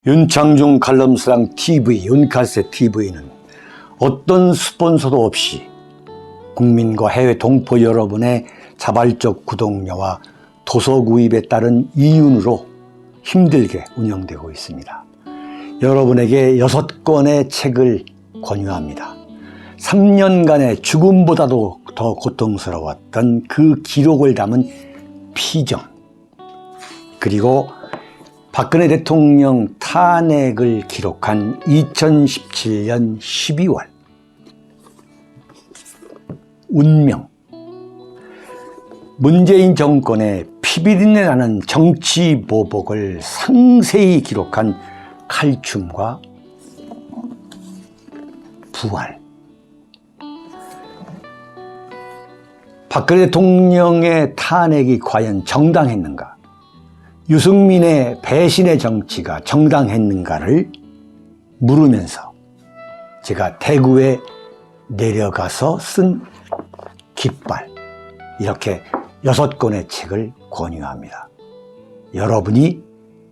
윤창중 칼럼스랑 TV, 윤칼세 TV는 어떤 스폰서도 없이 국민과 해외 동포 여러분의 자발적 구독료와 도서 구입에 따른 이윤으로 힘들게 운영되고 있습니다. 여러분에게 6권의 책을 권유합니다. 3년간의 죽음보다도 더 고통스러웠던 그 기록을 담은 피정, 그리고 박근혜 대통령 탄핵을 기록한 2017년 12월, 운명, 문재인 정권의 피비린내 나는 정치 보복을 상세히 기록한 칼춤과 부활, 박근혜 대통령의 탄핵이 과연 정당했는가, 유승민의 배신의 정치가 정당했는가를 물으면서 제가 대구에 내려가서 쓴 깃발, 이렇게 6권의 책을 권유합니다. 여러분이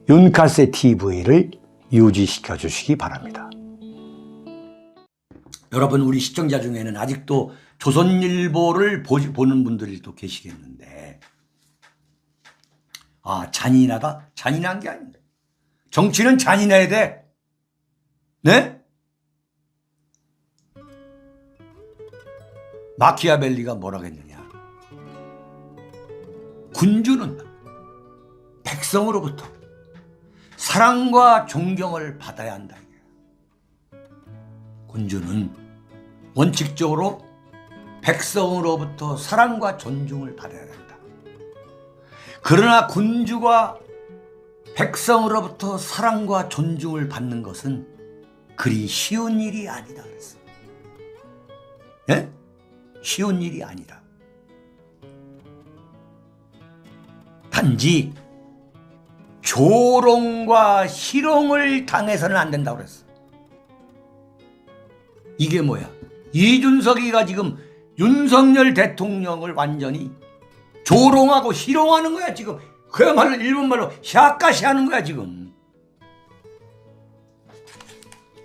윤칼세 TV를 유지시켜 주시기 바랍니다. 여러분, 우리 시청자 중에는 아직도 조선일보를 보는 분들이 또 계시겠는데, 잔인하다? 잔인한 게 아닙니다. 정치는 잔인해야 돼. 네? 마키아벨리가 뭐라고 했느냐. 군주는 백성으로부터 사랑과 존경을 받아야 한다. 군주는 원칙적으로 백성으로부터 사랑과 존중을 받아야 한다. 그러나 군주가 백성으로부터 사랑과 존중을 받는 것은 그리 쉬운 일이 아니다 그랬어. 예? 쉬운 일이 아니다. 단지 조롱과 희롱을 당해서는 안 된다고 그랬어. 이게 뭐야? 이준석이가 지금 윤석열 대통령을 완전히 조롱하고 희롱하는 거야 지금. 그야말로 일본말로 샤까시 하는 거야 지금.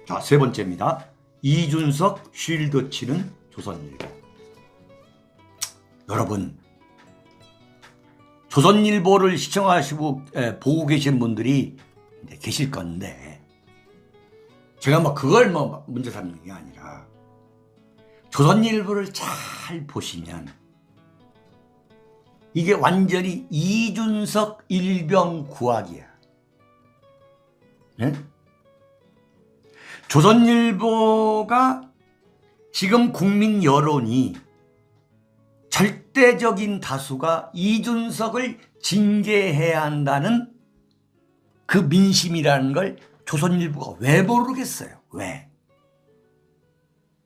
자, 3번째입니다. 이준석 쉴드 치는 조선일보. 여러분, 조선일보를 시청하시고 보고 계신 분들이 계실 건데, 제가 그걸 문제 삼는 게 아니라 조선일보를 잘 보시면 이게 완전히 이준석 일병 구하기야. 네? 조선일보가 지금 국민 여론이 절대적인 다수가 이준석을 징계해야 한다는 그 민심이라는 걸 조선일보가 왜 모르겠어요? 왜?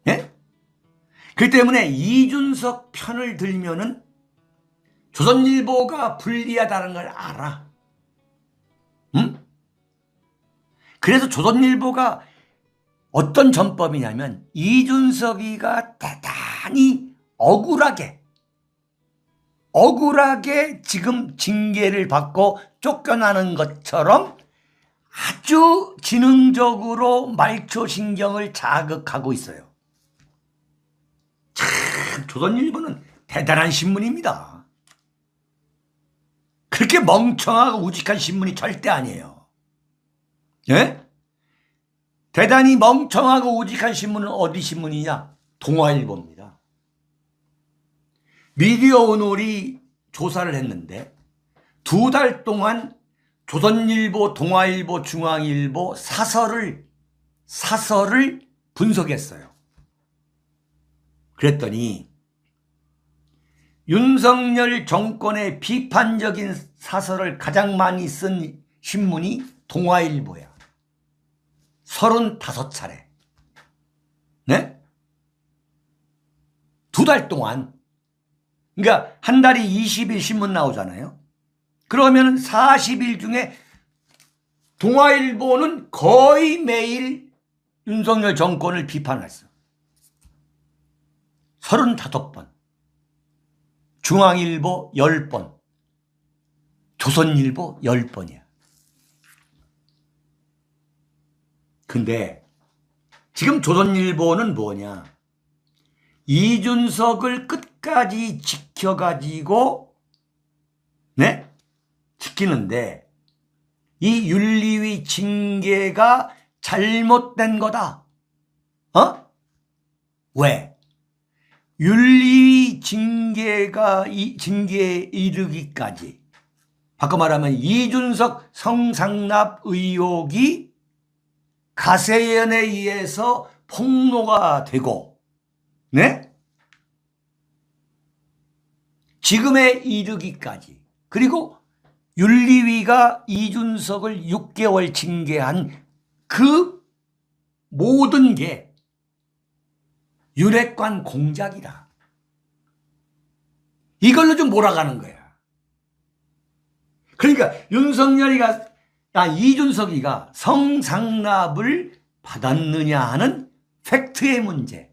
예? 그 때문에 이준석 편을 들면은 조선일보가 불리하다는 걸 알아. 응? 그래서 조선일보가 어떤 전법이냐면 이준석이가 대단히 억울하게 지금 징계를 받고 쫓겨나는 것처럼 아주 지능적으로 말초신경을 자극하고 있어요. 참, 조선일보는 대단한 신문입니다. 그렇게 멍청하고 우직한 신문이 절대 아니에요. 예? 대단히 멍청하고 우직한 신문은 어디 신문이냐? 동아일보입니다. 미디어 오늘이 조사를 했는데 2달 동안 조선일보, 동아일보, 중앙일보 사설을 분석했어요. 그랬더니 윤석열 정권의 비판적인 사설을 가장 많이 쓴 신문이 동아일보야. 35차례. 네? 2달 동안. 그러니까 한 달이 20일 신문 나오잖아요. 그러면 40일 중에 동아일보는 거의 매일 윤석열 정권을 비판했어. 35번. 중앙일보 10번. 조선일보 10번이야. 근데 지금 조선일보는 뭐냐? 이준석을 끝까지 지켜가지고 네? 지키는데 이 윤리위 징계가 잘못된 거다. 왜? 윤리위 징계에 이르기까지, 바꿔 말하면 이준석 성상납 의혹이 가세연에 의해서 폭로가 되고, 네? 지금에 이르기까지, 그리고 윤리위가 이준석을 6개월 징계한 그 모든 게 윤핵관 공작이다. 이걸로 좀 몰아가는 거야. 그러니까 이준석이가 성상납을 받았느냐 하는 팩트의 문제.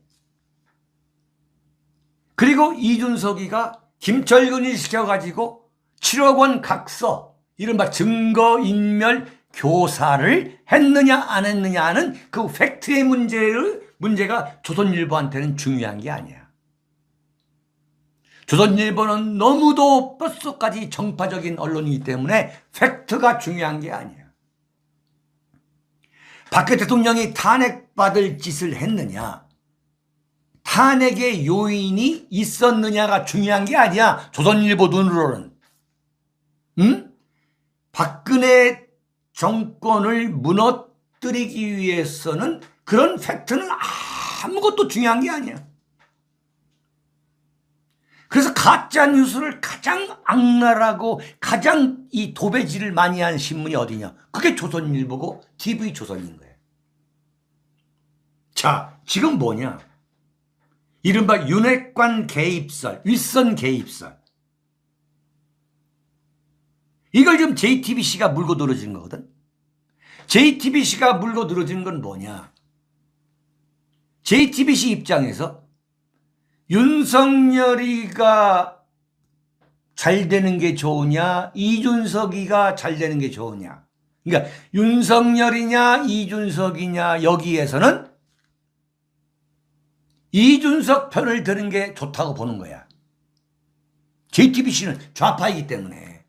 그리고 이준석이가 김철근이 시켜가지고 7억 원 각서, 이른바 증거인멸 교사를 했느냐 안 했느냐 하는 그 팩트의 문제가 조선일보한테는 중요한 게 아니야. 조선일보는 너무도 뼛속까지 정파적인 언론이기 때문에 팩트가 중요한 게 아니야. 박근혜 대통령이 탄핵받을 짓을 했느냐, 탄핵의 요인이 있었느냐가 중요한 게 아니야. 조선일보 눈으로는. 박근혜 정권을 무너뜨리기 위해서는 그런 팩트는 아무것도 중요한 게 아니야. 그래서 가짜뉴스를 가장 악랄하고 가장 이 도배질을 많이 한 신문이 어디냐? 그게 조선일보고 TV조선인 거예요. 자, 지금 뭐냐? 이른바 윤핵관 개입설, 윗선 개입설. 이걸 지금 JTBC가 물고 늘어진 거거든. JTBC가 물고 늘어진 건 뭐냐? JTBC 입장에서 윤석열이가 잘 되는 게 좋으냐, 이준석이가 잘 되는 게 좋으냐. 그러니까 윤석열이냐 이준석이냐, 여기에서는 이준석 편을 드는 게 좋다고 보는 거야. JTBC는 좌파이기 때문에.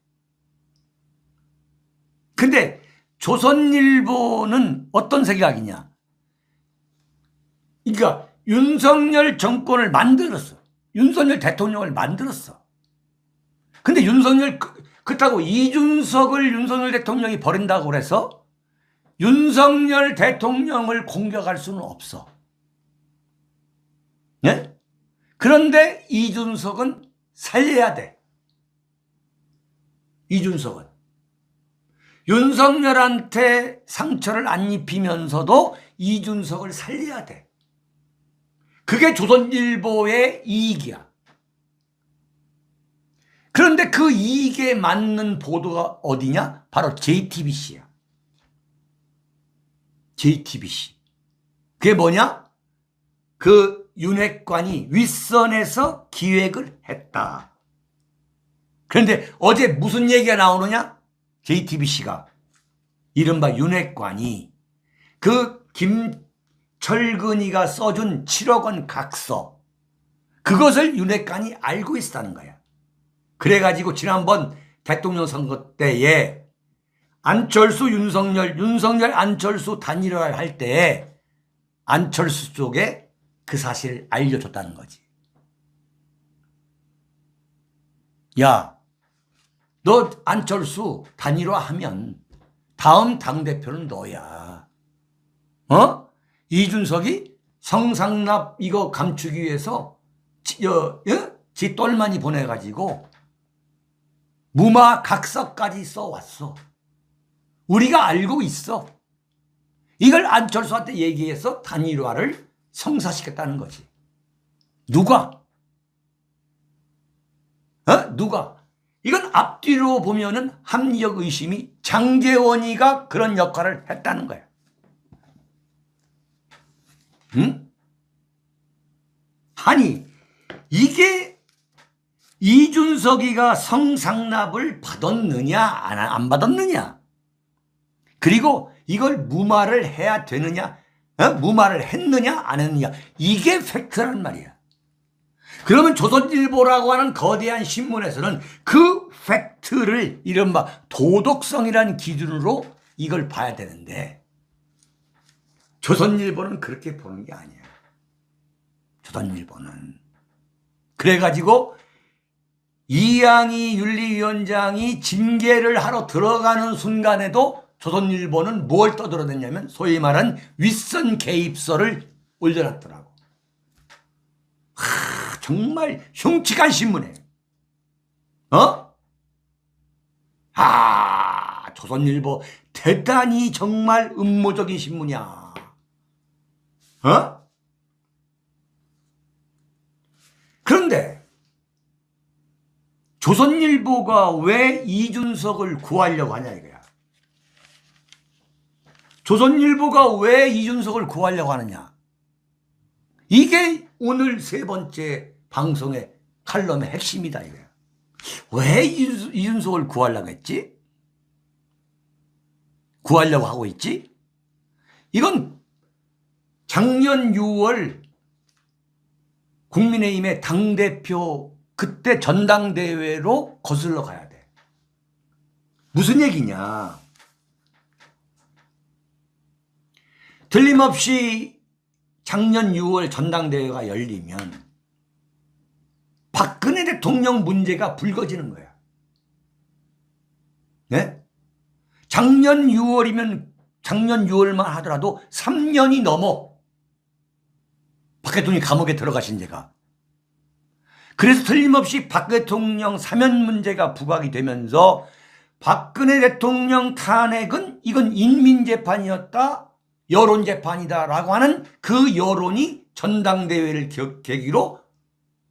근데 조선일보는 어떤 생각이냐? 그러니까 윤석열 정권을 만들었어. 윤석열 대통령을 만들었어. 근데 그렇다고 이준석을 윤석열 대통령이 버린다고 그래서 윤석열 대통령을 공격할 수는 없어. 네? 그런데 이준석은 살려야 돼. 이준석은. 윤석열한테 상처를 안 입히면서도 이준석을 살려야 돼. 그게 조선일보의 이익이야. 그런데 그 이익에 맞는 보도가 어디냐? 바로 JTBC야. JTBC. 그게 뭐냐? 그 윤핵관이 윗선에서 기획을 했다. 그런데 어제 무슨 얘기가 나오느냐? JTBC가 이른바 윤핵관이 그 김철근이가 써준 7억 원 각서, 그것을 윤핵관이 알고 있었다는 거야. 그래가지고 지난번 대통령 선거 때에 안철수 윤석열 안철수 단일화를 할 때에 안철수 쪽에 그 사실을 알려줬다는 거지. 야, 너 안철수 단일화하면 다음 당대표는 너야. 이준석이 성상납 이거 감추기 위해서 지 똘마니 보내가지고 무마 각서까지 써왔어. 우리가 알고 있어. 이걸 안철수한테 얘기해서 단일화를 성사시켰다는 거지. 누가? 누가? 이건 앞뒤로 보면은 합리적 의심이 장제원이가 그런 역할을 했다는 거야. 응? 아니, 이게 이준석이가 성상납을 받았느냐 안 받았느냐, 그리고 이걸 무마를 해야 되느냐, 무마를 했느냐 안 했느냐, 이게 팩트란 말이야. 그러면 조선일보라고 하는 거대한 신문에서는 그 팩트를 이른바 도덕성이라는 기준으로 이걸 봐야 되는데, 조선일보는 그렇게 보는 게 아니야. 조선일보는 그래가지고 이양희 윤리위원장이 징계를 하러 들어가는 순간에도 조선일보는 뭘 떠들어댔냐면 소위 말하는 윗선 개입설을 올려놨더라고. 정말 흉측한 신문이에요. 조선일보 대단히 정말 음모적인 신문이야. 그런데 조선일보가 왜 이준석을 구하려고 하냐 이거야. 조선일보가 왜 이준석을 구하려고 하느냐. 이게 오늘 세 번째 방송의 칼럼의 핵심이다 이거야. 왜 이준석을 구하려고 했지? 구하려고 하고 있지? 이건 작년 6월 국민의힘의 당대표 그때 전당대회로 거슬러 가야 돼. 무슨 얘기냐. 틀림없이 작년 6월 전당대회가 열리면 박근혜 대통령 문제가 불거지는 거야. 네? 작년 6월이면 작년 6월만 하더라도 3년이 넘어 박 대통령이 감옥에 들어가신 지가. 그래서 틀림없이 박 대통령 사면 문제가 부각이 되면서 박근혜 대통령 탄핵은 이건 인민재판이었다, 여론재판이다라고 하는 그 여론이 전당대회를 계기로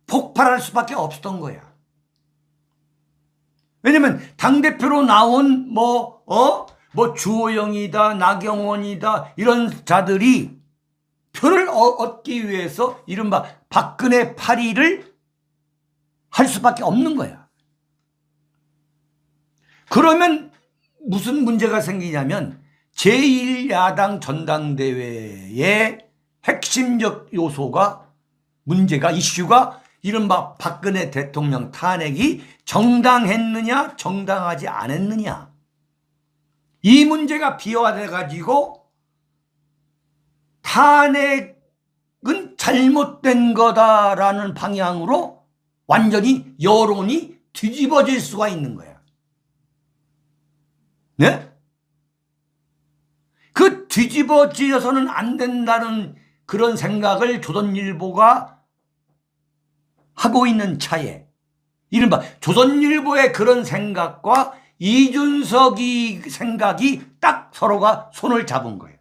폭발할 수밖에 없었던 거야. 왜냐면 당대표로 나온 주호영이다, 나경원이다 이런 자들이 표를 얻기 위해서 이른바 박근혜 파리를 할 수밖에 없는 거야. 그러면 무슨 문제가 생기냐면 제1야당 전당대회의 핵심적 요소가 문제가 이슈가 이른바 박근혜 대통령 탄핵이 정당했느냐 정당하지 않았느냐, 이 문제가 비화돼 가지고 탄핵은 잘못된 거다라는 방향으로 완전히 여론이 뒤집어질 수가 있는 거야. 네? 그 뒤집어져서는 안 된다는 그런 생각을 조선일보가 하고 있는 차에 이른바 조선일보의 그런 생각과 이준석이 생각이 딱 서로가 손을 잡은 거예요.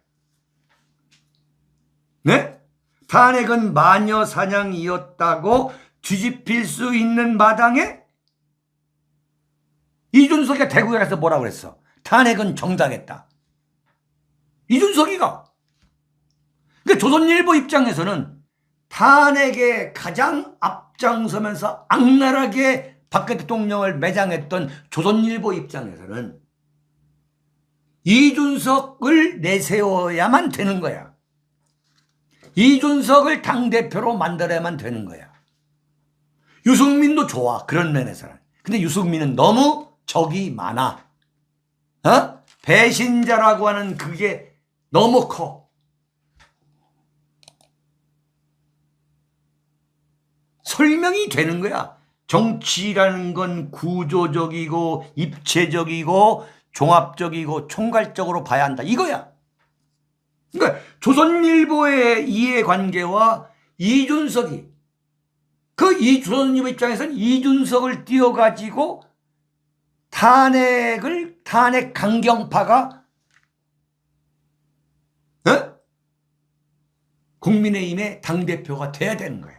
네? 탄핵은 마녀 사냥이었다고 뒤집힐 수 있는 마당에 이준석이 대구에 가서 뭐라고 그랬어? 탄핵은 정당했다. 이준석이가. 그러니까 조선일보 입장에서는 탄핵에 가장 앞장서면서 악랄하게 박 대통령을 매장했던 조선일보 입장에서는 이준석을 내세워야만 되는 거야. 이준석을 당대표로 만들어야만 되는 거야. 유승민도 좋아, 그런 면에서는. 근데 유승민은 너무 적이 많아. 배신자라고 하는 그게 너무 커. 설명이 되는 거야. 정치라는 건 구조적이고 입체적이고 종합적이고 총괄적으로 봐야 한다, 이거야. 그러니까 조선일보의 이해관계와 이준석이 이 조선일보 입장에서는 이준석을 띄워가지고 탄핵 강경파가 국민의힘의 당대표가 돼야 되는 거야.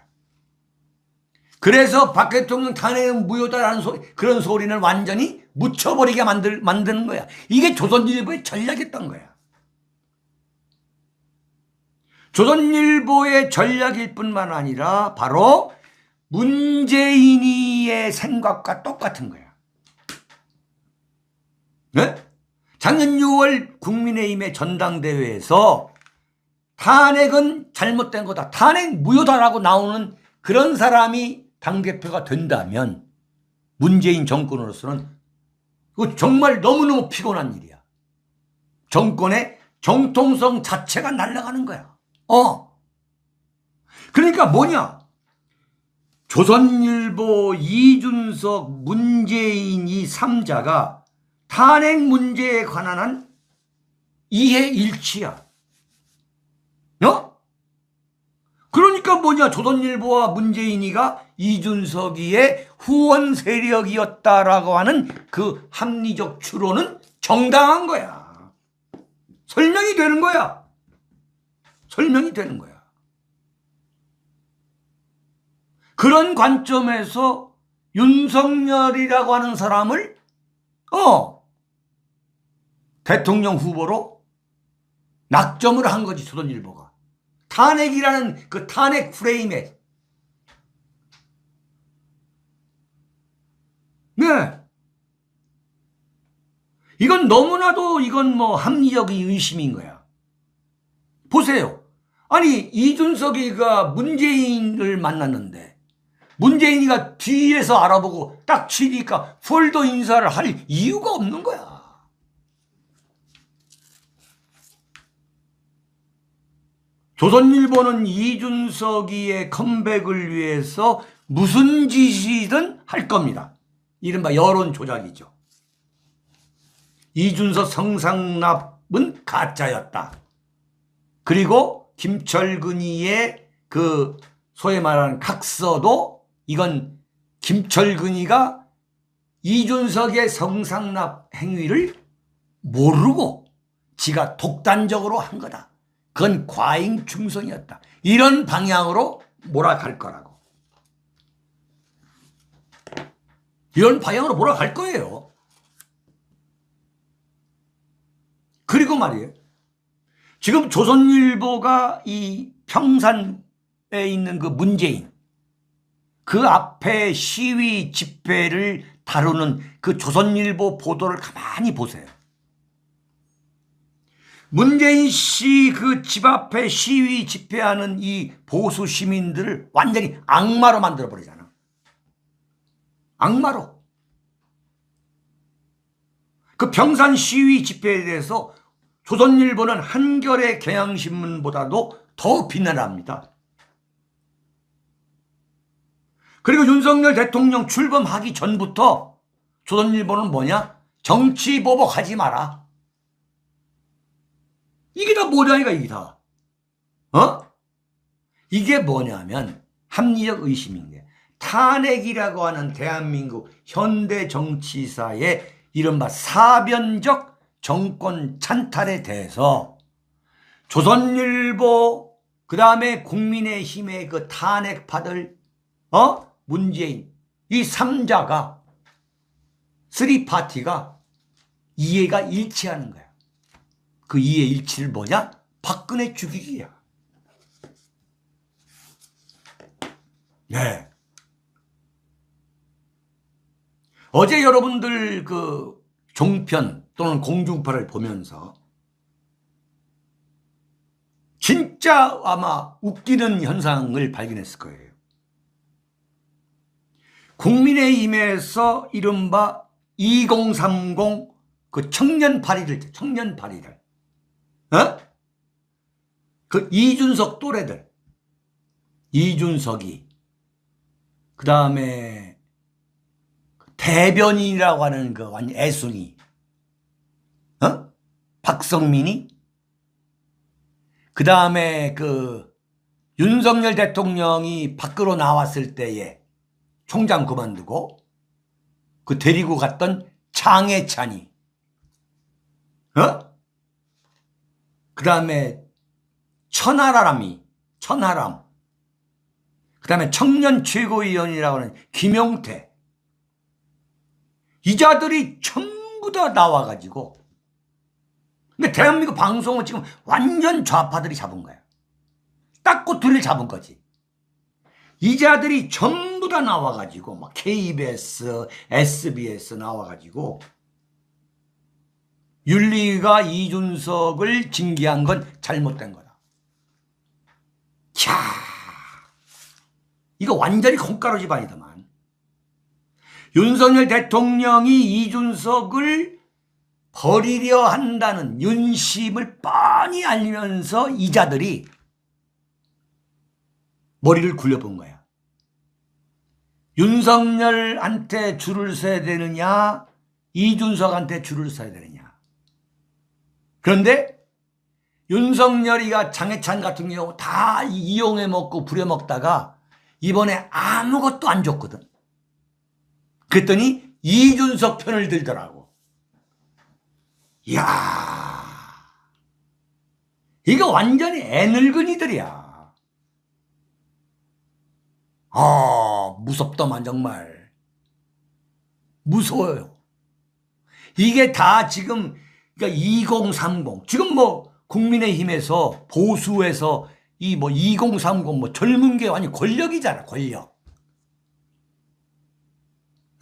그래서 박 대통령 탄핵은 무효다라는 그런 소리는 완전히 묻혀버리게 만드는 거야. 이게 조선일보의 전략이었던 거야. 조선일보의 전략일 뿐만 아니라 바로 문재인이의 생각과 똑같은 거야. 네? 작년 6월 국민의힘의 전당대회에서 탄핵은 잘못된 거다, 탄핵 무효다라고 나오는 그런 사람이 당대표가 된다면 문재인 정권으로서는 그거 정말 너무너무 피곤한 일이야. 정권의 정통성 자체가 날아가는 거야. 그러니까 뭐냐? 조선일보, 이준석, 문재인 이 3자가 탄핵 문제에 관한 한 이해 일치야. 그러니까 뭐냐? 조선일보와 문재인이가 이준석이의 후원 세력이었다라고 하는 그 합리적 추론은 정당한 거야. 설명이 되는 거야. 설명이 되는 거야. 그런 관점에서 윤석열이라고 하는 사람을 대통령 후보로 낙점을 한 거지, 조선일보가. 탄핵이라는 그 탄핵 프레임에. 네. 이건 너무나도 이건 뭐 합리적인 의심인 거야. 보세요. 아니, 이준석이가 문재인을 만났는데 문재인이가 뒤에서 알아보고 딱 치니까 폴더 인사를 할 이유가 없는 거야. 조선일보는 이준석이의 컴백을 위해서 무슨 짓이든 할 겁니다. 이른바 여론 조작이죠. 이준석 성상납은 가짜였다. 그리고 김철근이의 그 소위 말하는 각서도 이건 김철근이가 이준석의 성상납 행위를 모르고 지가 독단적으로 한 거다. 그건 과잉 충성이었다. 이런 방향으로 몰아갈 거라고. 이런 방향으로 몰아갈 거예요. 그리고 말이에요. 지금 조선일보가 이 평산에 있는 그 문재인, 그 앞에 시위 집회를 다루는 그 조선일보 보도를 가만히 보세요. 문재인 씨 그 집 앞에 시위 집회하는 이 보수 시민들을 완전히 악마로 만들어버리잖아. 악마로. 그 평산 시위 집회에 대해서 조선일보는 한겨레 경향신문보다도 더 비난합니다. 그리고 윤석열 대통령 출범하기 전부터 조선일보는 뭐냐? 정치 보복하지 마라. 이게 다 뭐냐니까, 이게 다. 이게 뭐냐면 합리적 의심인 게, 탄핵이라고 하는 대한민국 현대 정치사의 이른바 사변적 정권 찬탈에 대해서 조선일보, 그 다음에 국민의힘의 그 탄핵파들, 문재인, 이 3자가, 3파티가 이해가 일치하는 거야. 그 이해 일치를 뭐냐? 박근혜 죽이기야. 네. 어제 여러분들 그 종편 또는 공중파를 보면서 진짜 아마 웃기는 현상을 발견했을 거예요. 국민의힘에서 이른바 2030 그 청년 파리들, 그 이준석 또래들, 이준석이, 그 다음에 대변인이라고 하는 그 완전 애송이, 박성민이, 그 다음에 그 윤석열 대통령이 밖으로 나왔을 때에 총장 그만두고 그 데리고 갔던 장해찬이, 그 다음에 천하람, 그 다음에 청년 최고위원이라고 하는 김용태, 이 자들이 전부 다 나와가지고, 근데 대한민국 방송은 지금 완전 좌파들이 잡은 거야. 딱 꼬투리를 잡은 거지. 이 자들이 전부 다 나와가지고 막 KBS, SBS 나와가지고 윤리위가 이준석을 징계한 건 잘못된 거다. 캬, 이거 완전히 콩가루 집안이더만. 윤석열 대통령이 이준석을 버리려 한다는 윤심을 뻔히 알면서 이자들이 머리를 굴려본 거야. 윤석열한테 줄을 서야 되느냐, 이준석한테 줄을 서야 되느냐. 그런데 윤석열이가 장해찬 같은 경우 다 이용해 먹고 부려먹다가 이번에 아무것도 안 줬거든. 그랬더니 이준석 편을 들더라고. 이야, 이거 완전히 애늙은이들이야. 무섭더만 정말. 무서워요. 이게 다 지금 그러니까 2030 지금 뭐 국민의힘에서 보수에서 이 뭐 2030 뭐 젊은 게 아니 권력이잖아, 권력.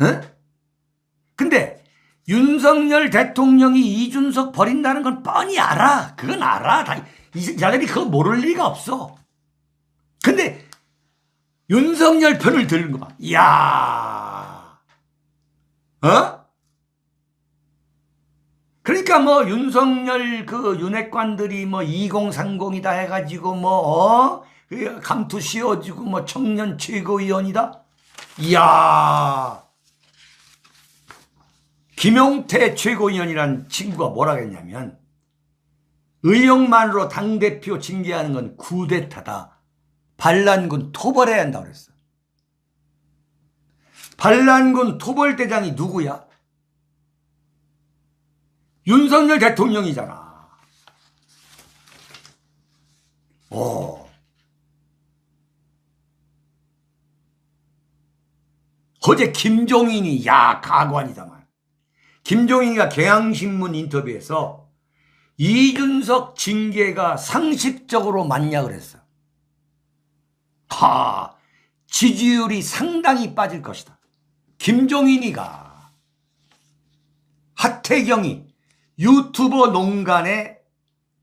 응? 근데 윤석열 대통령이 이준석 버린다는 건 뻔히 알아. 그건 알아. 자들이 그거 모를 리가 없어. 근데 윤석열 편을 들는 거 봐. 이야. 어? 그러니까 뭐 윤석열 그 윤핵관들이 뭐 2030이다 해가지고 뭐 감투 씌워주고 뭐 청년 최고위원이다. 이야. 김용태 최고위원이란 친구가 뭐라고 했냐면 의혹만으로 당대표 징계하는 건 쿠데타다. 반란군 토벌해야 한다고 그랬어. 반란군 토벌대장이 누구야? 윤석열 대통령이잖아. 어제 김종인이 가관이다만. 김종인이가 경향신문 인터뷰에서 이준석 징계가 상식적으로 맞냐 그랬어. 지지율이 상당히 빠질 것이다. 김종인이가 하태경이 유튜버 농간에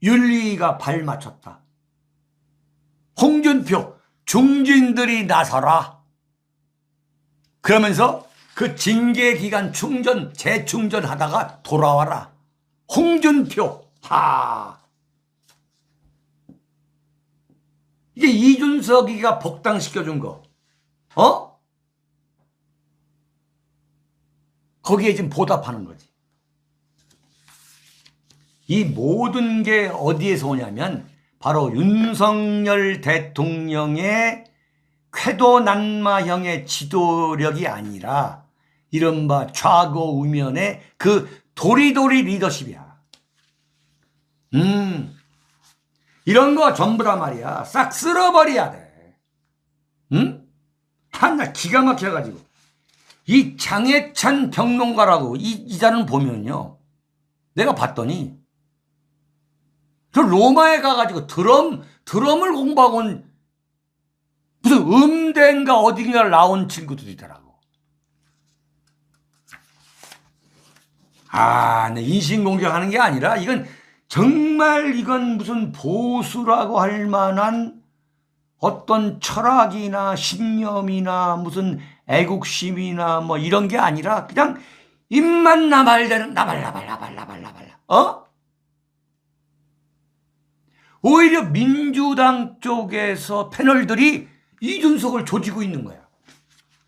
윤리위가 발맞췄다. 홍준표 중진들이 나서라. 그러면서 그 징계 기간 재충전하다가 돌아와라. 홍준표. 이게 이준석이가 복당시켜준 거. 거기에 지금 보답하는 거지. 이 모든 게 어디에서 오냐면 바로 윤석열 대통령의 쾌도난마형의 지도력이 아니라 이른바 좌고우면의 그 도리도리 리더십이야. 이런 거 전부 다 말이야. 싹 쓸어버려야 돼. 응? 나 기가 막혀가지고. 이 장해찬 평론가라고 이 자는 보면요. 내가 봤더니 저 로마에 가가지고 드럼을 공부하고 온 무슨 음대인가 어딘가 나온 친구들이 있더라고. 내 인신공격하는 게 아니라 이건 정말 이건 무슨 보수라고 할 만한 어떤 철학이나 신념이나 무슨 애국심이나 뭐 이런 게 아니라 그냥 입만 나발대는 나발나발. 오히려 민주당 쪽에서 패널들이 이준석을 조지고 있는 거야.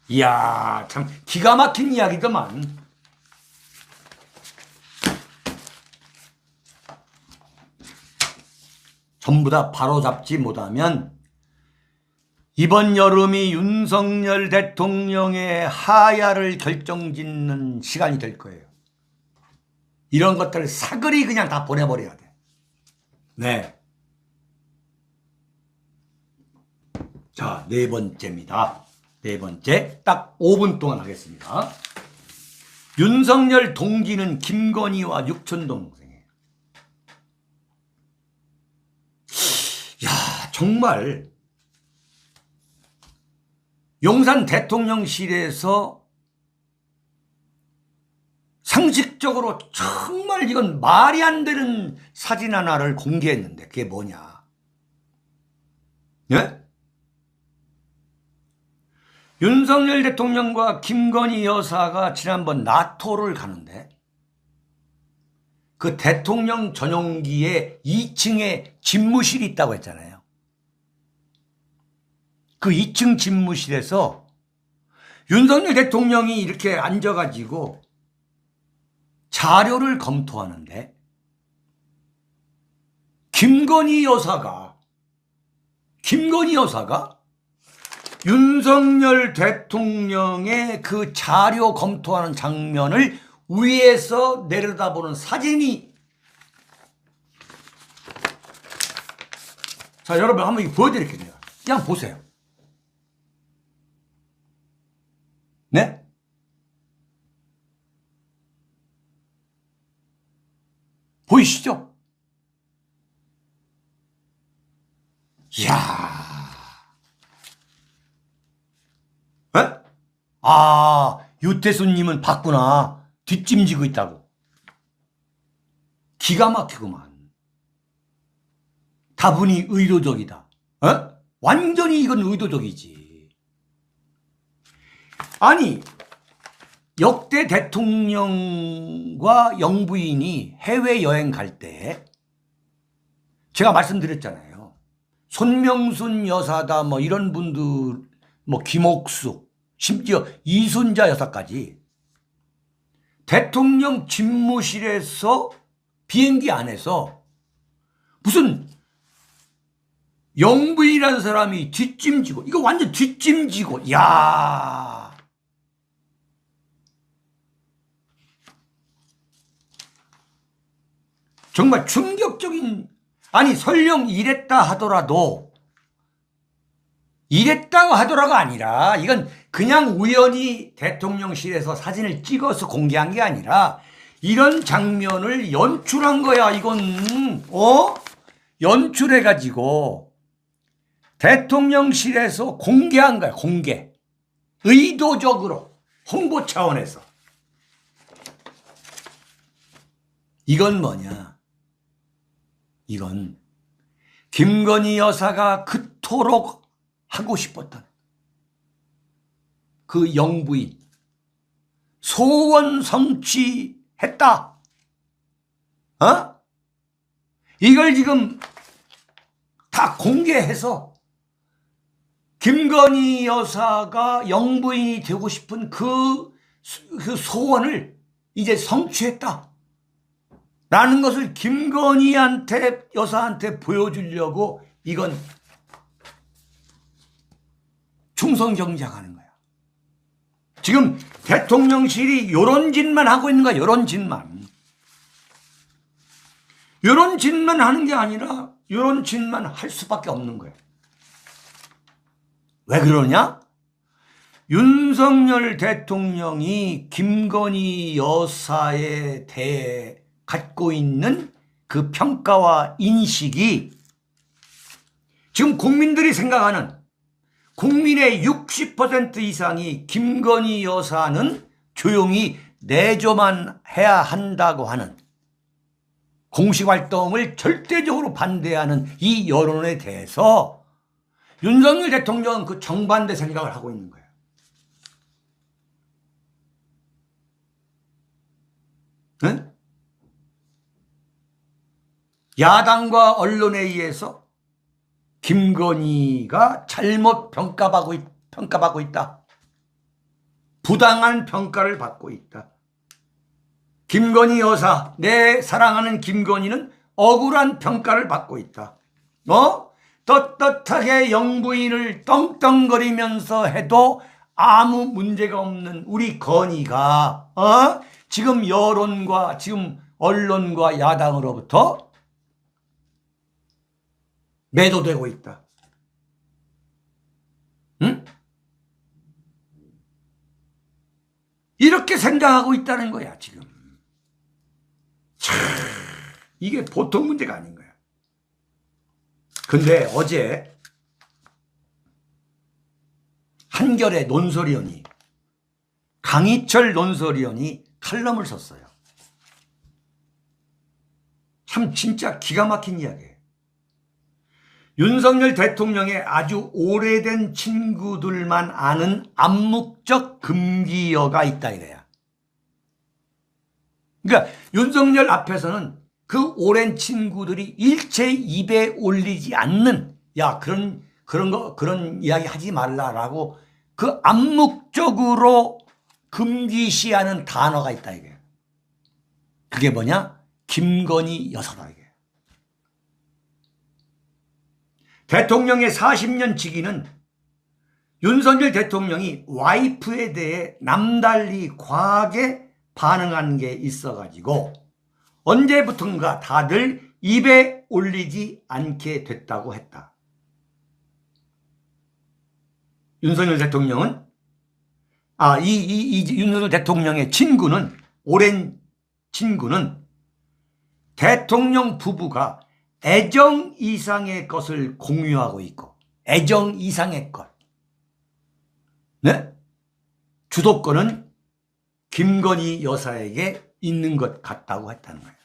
이야, 참 기가 막힌 이야기더만. 전부 다 바로잡지 못하면 이번 여름이 윤석열 대통령의 하야를 결정짓는 시간이 될 거예요. 이런 것들을 사그리 그냥 다 보내버려야 돼. 네. 자, 네 번째입니다. 네 번째, 딱 5분 동안 하겠습니다. 윤석열 동기는 김건희와 육촌 동생이에요. 야, 정말 용산 대통령실에서 상식적으로 정말 이건 말이 안 되는 사진 하나를 공개했는데 그게 뭐냐? 예? 윤석열 대통령과 김건희 여사가 지난번 나토를 가는데 그 대통령 전용기에 2층에 집무실이 있다고 했잖아요. 그 2층 집무실에서 윤석열 대통령이 이렇게 앉아가지고 자료를 검토하는데 김건희 여사가 윤석열 대통령의 그 자료 검토하는 장면을 위에서 내려다보는 사진이, 자 여러분 한번 이거 보여드릴게요. 그냥 보세요. 네? 보이시죠? 이야. 에? 아, 유태수님은 봤구나. 뒷짐지고 있다고. 기가 막히구만. 다분히 의도적이다. 완전히 이건 의도적이지. 아니, 역대 대통령과 영부인이 해외여행 갈 때 제가 말씀드렸잖아요. 손명순 여사다 뭐 이런 분들, 뭐 김옥숙, 심지어 이순자 여사까지 대통령 집무실에서 비행기 안에서 무슨 영부인이라는 사람이 뒷짐지고, 이거 완전 뒷짐지고, 야 정말 충격적인. 아니 설령 이랬다고 하더라도가 아니라 이건 그냥 우연히 대통령실에서 사진을 찍어서 공개한 게 아니라 이런 장면을 연출한 거야. 이건 연출해가지고 대통령실에서 공개한 거야. 공개. 의도적으로 홍보 차원에서. 이건 뭐냐? 이건 김건희 여사가 그토록 하고 싶었던 그 영부인 소원 성취했다. 이걸 지금 다 공개해서 김건희 여사가 영부인이 되고 싶은 그 소원을 이제 성취했다 라는 것을 김건희 여사한테 보여주려고 이건 충성경작하는 거야. 지금 대통령실이 요런 짓만 하고 있는 거야. 요런 짓만 하는 게 아니라 요런 짓만 할 수밖에 없는 거야. 왜 그러냐? 윤석열 대통령이 김건희 여사에 대해 갖고 있는 그 평가와 인식이 지금 국민들이 생각하는 국민의 60% 이상이 김건희 여사는 조용히 내조만 해야 한다고 하는 공식 활동을 절대적으로 반대하는 이 여론에 대해서 윤석열 대통령은 그 정반대 생각을 하고 있는 거예요. 응? 야당과 언론에 의해서 김건희가 잘못 평가받고 있다. 부당한 평가를 받고 있다. 김건희 여사, 내 사랑하는 김건희는 억울한 평가를 받고 있다. 떳떳하게 영부인을 떵떵거리면서 해도 아무 문제가 없는 우리 건희가 지금 여론과 지금 언론과 야당으로부터 매도되고 있다. 응? 이렇게 생각하고 있다는 거야 지금. 참, 이게 보통 문제가 아닌 거야. 근데 어제 한겨레 논설위원이 강희철 논설위원이 칼럼을 썼어요. 참 진짜 기가 막힌 이야기예요. 윤석열 대통령의 아주 오래된 친구들만 아는 암묵적 금기어가 있다 이거야. 그러니까 윤석열 앞에서는 그 오랜 친구들이 일체 입에 올리지 않는, 야, 그런 이야기 하지 말라라고 그 암묵적으로 금기시하는 단어가 있다 이거야. 그게 뭐냐? 김건희 여사다 이게. 대통령의 40년 직위는 윤석열 대통령이 와이프에 대해 남달리 과하게 반응한 게 있어가지고 언제부턴가 다들 입에 올리지 않게 됐다고 했다. 윤석열 대통령은 윤석열 대통령의 친구는, 오랜 친구는 대통령 부부가 애정 이상의 것을 공유하고 있고, 애정 이상의 것. 네? 주도권은 김건희 여사에게 있는 것 같다고 했다는 거예요.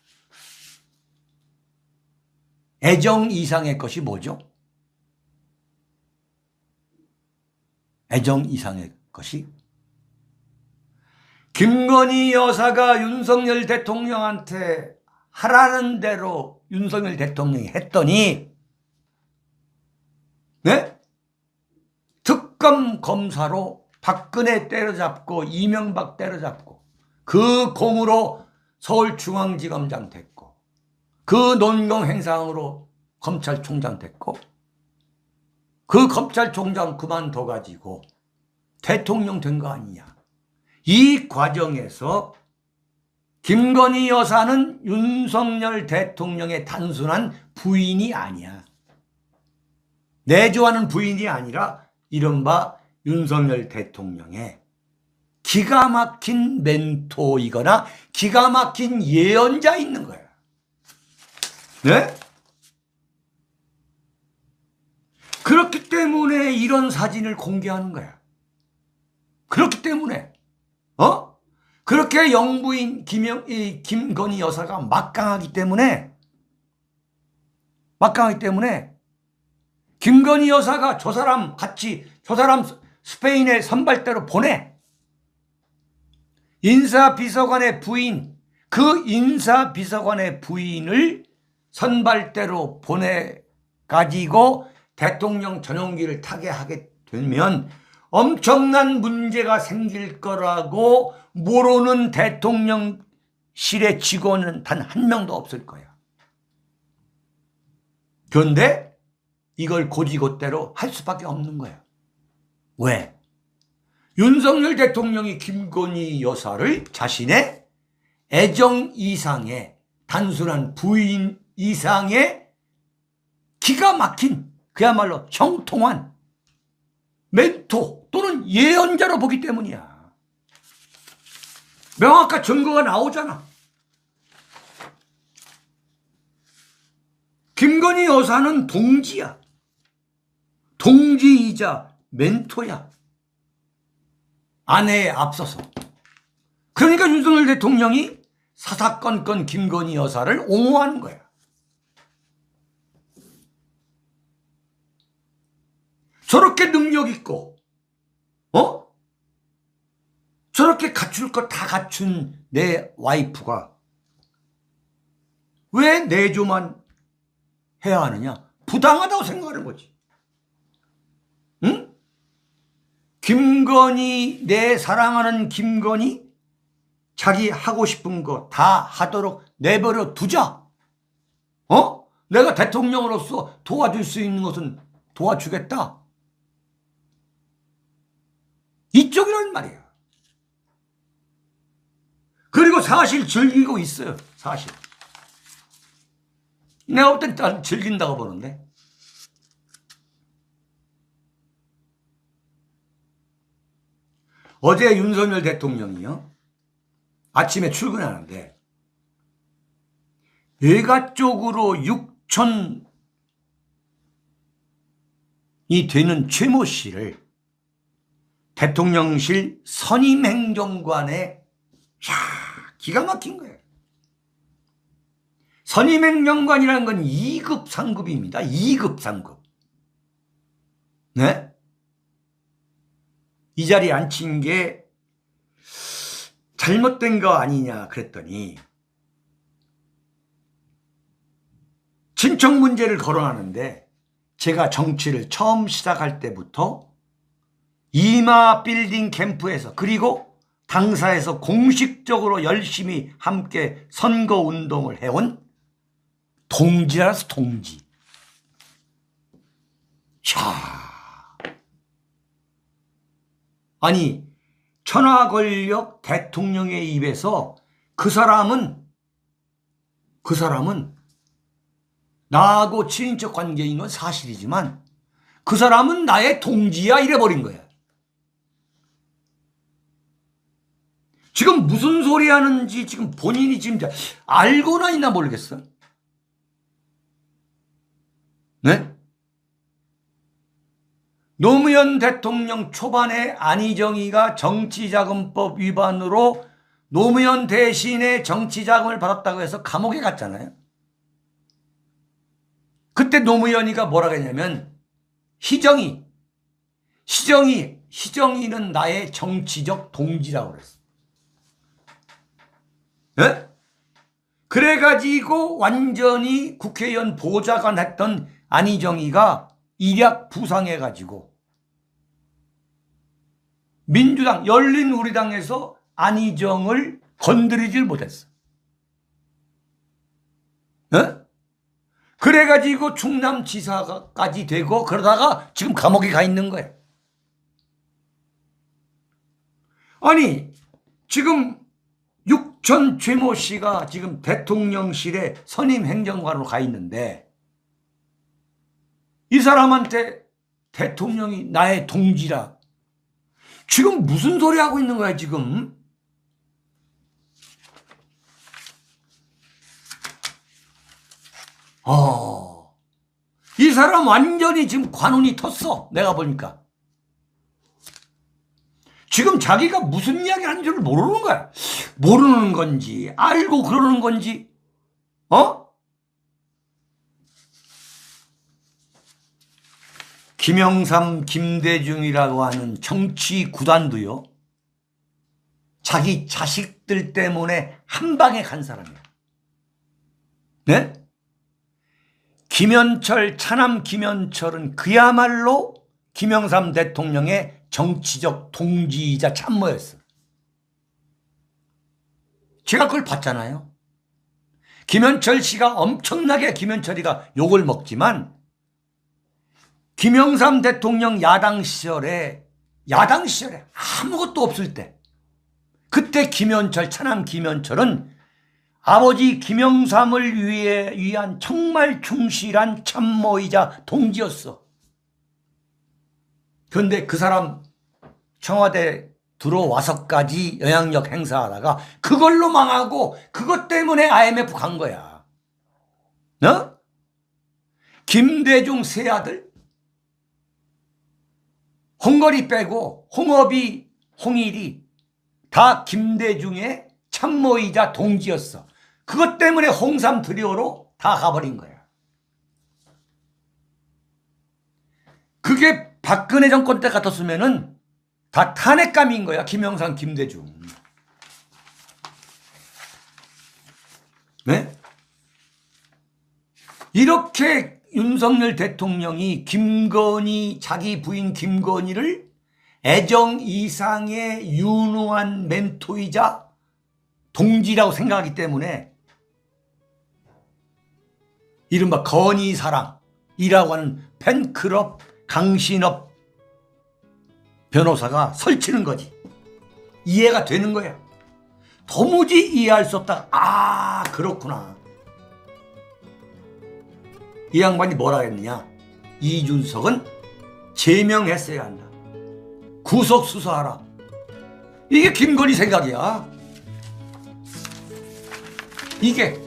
애정 이상의 것이 뭐죠? 애정 이상의 것이 김건희 여사가 윤석열 대통령한테 하라는 대로 윤석열 대통령이 했더니, 네? 특검 검사로 박근혜 때려잡고 이명박 때려잡고 그 공으로 서울중앙지검장 됐고 그 논공 행상으로 검찰총장 됐고 그 검찰총장 그만둬가지고 대통령 된 거 아니냐. 이 과정에서 김건희 여사는 윤석열 대통령의 단순한 부인이 아니야. 내조하는 부인이 아니라 이른바 윤석열 대통령의 기가 막힌 멘토이거나 기가 막힌 예언자 있는 거야. 네? 그렇기 때문에 이런 사진을 공개하는 거야. 그렇기 때문에 그렇게 영부인 김건희 여사가 막강하기 때문에 김건희 여사가 저 사람 스페인에 선발대로 보내. 인사비서관의 부인, 그 인사비서관의 부인을 선발대로 보내가지고 대통령 전용기를 타게 하게 되면 엄청난 문제가 생길 거라고 모르는 대통령실의 직원은 단 한 명도 없을 거야. 그런데 이걸 곧이곧대로 할 수밖에 없는 거야. 왜? 윤석열 대통령이 김건희 여사를 자신의 애정 이상의, 단순한 부인 이상의 기가 막힌, 그야말로 형통한 멘토 또는 예언자로 보기 때문이야. 명확한 증거가 나오잖아. 김건희 여사는 동지야. 동지이자 멘토야. 아내에 앞서서. 그러니까 윤석열 대통령이 사사건건 김건희 여사를 옹호하는 거야. 저렇게 능력 있고, 저렇게 갖출 것 다 갖춘 내 와이프가 왜 내조만 해야 하느냐? 부당하다고 생각하는 거지. 응? 김건희, 내 사랑하는 김건희, 자기 하고 싶은 거 다 하도록 내버려 두자. 내가 대통령으로서 도와줄 수 있는 것은 도와주겠다. 이쪽이란 말이야. 그리고 사실 즐기고 있어요. 사실. 내가 볼 땐 즐긴다고 보는데. 어제 윤석열 대통령이요, 아침에 출근하는데 외가 쪽으로 6천이 되는 최모 씨를 대통령실 선임행정관에 기가 막힌 거예요. 선임행정관이라는 건 2급 상급입니다. 2급 상급. 네? 이 자리에 앉힌 게 잘못된 거 아니냐 그랬더니 친척 문제를 거론하는데 제가 정치를 처음 시작할 때부터 이마 빌딩 캠프에서 그리고 당사에서 공식적으로 열심히 함께 선거운동을 해온 동지라서 동지. 자, 아니 천하 권력 대통령의 입에서 그 사람은 나하고 친인척 관계인 건 사실이지만 그 사람은 나의 동지야 이래버린 거야. 지금 무슨 소리 하는지 지금 본인이 지금 알고나 있나 모르겠어. 네? 노무현 대통령 초반에 안희정이가 정치자금법 위반으로 노무현 대신에 정치자금을 받았다고 해서 감옥에 갔잖아요. 그때 노무현이가 뭐라고 했냐면 희정이는 나의 정치적 동지라고 그랬어. 네? 그래가지고 완전히 국회의원 보좌관 했던 안희정이가 일약 부상해가지고 민주당 열린우리당에서 안희정을 건드리질 못했어. 네? 그래가지고 충남지사까지 되고 그러다가 지금 감옥에 가 있는 거야. 아니 지금 육천 최모 씨가 지금 대통령실에 선임 행정관으로 가 있는데 이 사람한테 대통령이 나의 동지라. 지금 무슨 소리 하고 있는 거야 지금? 이 사람 완전히 지금 관운이 텄어. 내가 보니까. 지금 자기가 무슨 이야기 하는 줄 모르는 거야. 모르는 건지 알고 그러는 건지. 김영삼, 김대중이라고 하는 정치 구단도요. 자기 자식들 때문에 한 방에 간 사람이야. 네? 김현철, 차남 김현철은 그야말로 김영삼 대통령의 정치적 동지이자 참모였어. 제가 그걸 봤잖아요. 김현철 씨가 엄청나게 김현철이가 욕을 먹지만 김영삼 대통령 야당 시절에 아무것도 없을 때 그때 김현철, 차남 김현철은 아버지 김영삼을 위한 정말 충실한 참모이자 동지였어. 그런데 그 사람 청와대 들어와서까지 영향력 행사하다가 그걸로 망하고 그것 때문에 IMF 간 거야. 김대중 세 아들 홍거리 빼고 홍업이, 홍일이 다 김대중의 참모이자 동지였어. 그것 때문에 홍삼 트리오로 다 가버린 거야. 그게 박근혜 정권 때 같았으면은 다 탄핵감인 거야. 김영삼, 김대중. 네? 이렇게 윤석열 대통령이 김건희, 자기 부인 김건희를 애정 이상의 유능한 멘토이자 동지라고 생각하기 때문에 이른바 건희사랑이라고 하는 팬클럽 강신업 변호사가 설치는 거지. 이해가 되는 거야. 도무지 이해할 수 없다. 아, 그렇구나. 이 양반이 뭐라 했느냐. 이준석은 제명했어야 한다. 구속 수사하라. 이게 김건희 생각이야. 이게